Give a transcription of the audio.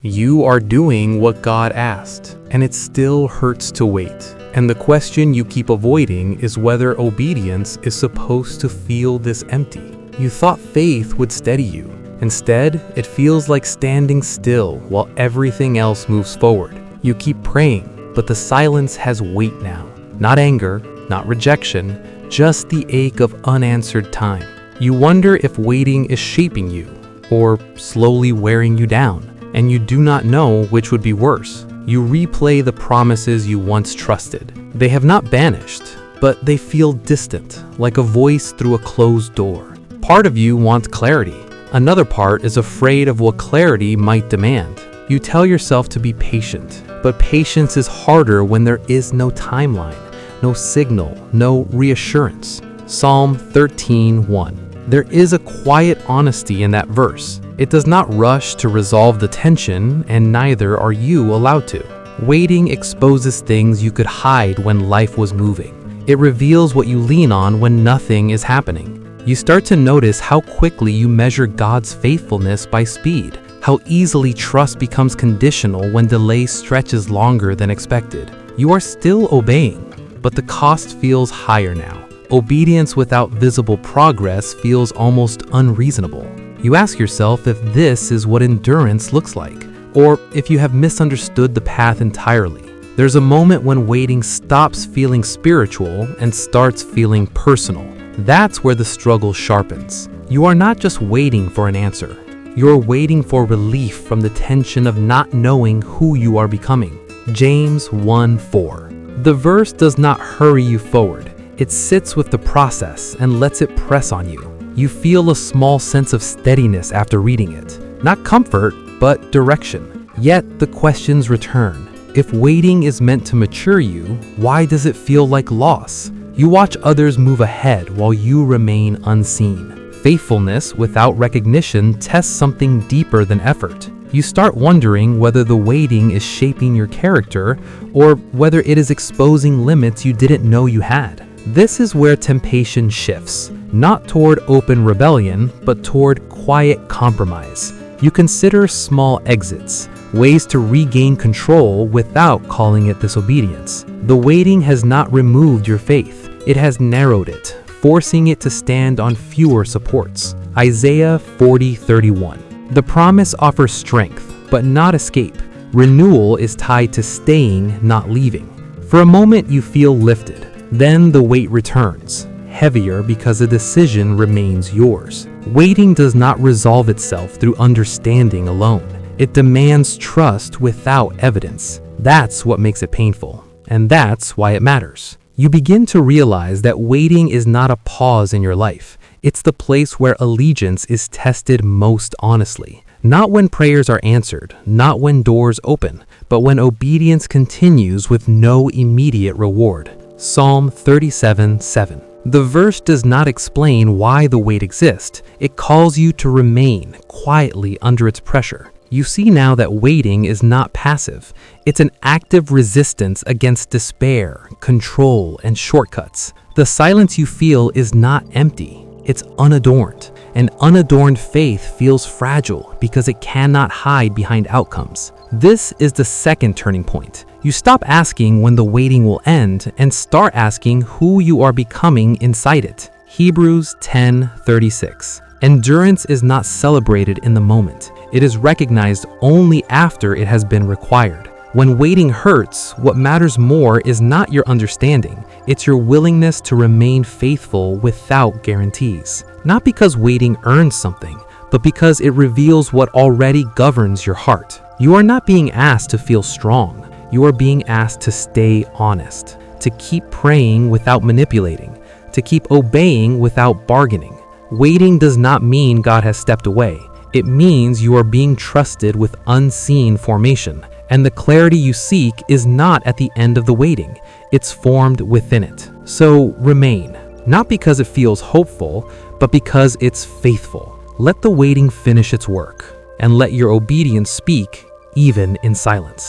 You are doing what God asked, and it still hurts to wait. And the question you keep avoiding is whether obedience is supposed to feel this empty. You thought faith would steady you. Instead, it feels like standing still while everything else moves forward. You keep praying, but the silence has weight now. Not anger, not rejection, just the ache of unanswered time. You wonder if waiting is shaping you, or slowly wearing you down. And you do not know which would be worse. You replay the promises you once trusted. They have not vanished, but they feel distant, like a voice through a closed door. Part of you wants clarity. Another part is afraid of what clarity might demand. You tell yourself to be patient, but patience is harder when there is no timeline, no signal, no reassurance. Psalm 13:1. There is a quiet honesty in that verse. It does not rush to resolve the tension, and neither are you allowed to. Waiting exposes things you could hide when life was moving. It reveals what you lean on when nothing is happening. You start to notice how quickly you measure God's faithfulness by speed, how easily trust becomes conditional when delay stretches longer than expected. You are still obeying, but the cost feels higher now. Obedience without visible progress feels almost unreasonable. You ask yourself if this is what endurance looks like, or if you have misunderstood the path entirely. There's a moment when waiting stops feeling spiritual and starts feeling personal. That's where the struggle sharpens. You are not just waiting for an answer. You're waiting for relief from the tension of not knowing who you are becoming. James 1:4. The verse does not hurry you forward. It sits with the process and lets it press on you. You feel a small sense of steadiness after reading it. Not comfort, but direction. Yet the questions return. If waiting is meant to mature you, why does it feel like loss? You watch others move ahead while you remain unseen. Faithfulness without recognition tests something deeper than effort. You start wondering whether the waiting is shaping your character or whether it is exposing limits you didn't know you had. This is where temptation shifts, not toward open rebellion, but toward quiet compromise. You consider small exits, ways to regain control without calling it disobedience. The waiting has not removed your faith, it has narrowed it, forcing it to stand on fewer supports. Isaiah 40:31. The promise offers strength, but not escape. Renewal is tied to staying, not leaving. For a moment you feel lifted. Then the weight returns, heavier because the decision remains yours. Waiting does not resolve itself through understanding alone. It demands trust without evidence. That's what makes it painful, and that's why it matters. You begin to realize that waiting is not a pause in your life. It's the place where allegiance is tested most honestly. Not when prayers are answered, not when doors open, but when obedience continues with no immediate reward. Psalm 37:7. The verse does not explain why the weight exists. It calls you to remain quietly under its pressure. You see now that waiting is not passive. It's an active resistance against despair, control, and shortcuts. The silence you feel is not empty. It's unadorned. An unadorned faith feels fragile because it cannot hide behind outcomes. This is the second turning point. You stop asking when the waiting will end and start asking who you are becoming inside it. Hebrews 10:36. Endurance is not celebrated in the moment. It is recognized only after it has been required. When waiting hurts, what matters more is not your understanding. It's your willingness to remain faithful without guarantees. Not because waiting earns something, but because it reveals what already governs your heart. You are not being asked to feel strong. You are being asked to stay honest, to keep praying without manipulating, to keep obeying without bargaining. Waiting does not mean God has stepped away. It means you are being trusted with unseen formation, and the clarity you seek is not at the end of the waiting. It's formed within it. So remain, not because it feels hopeful, but because it's faithful. Let the waiting finish its work, and let your obedience speak even in silence.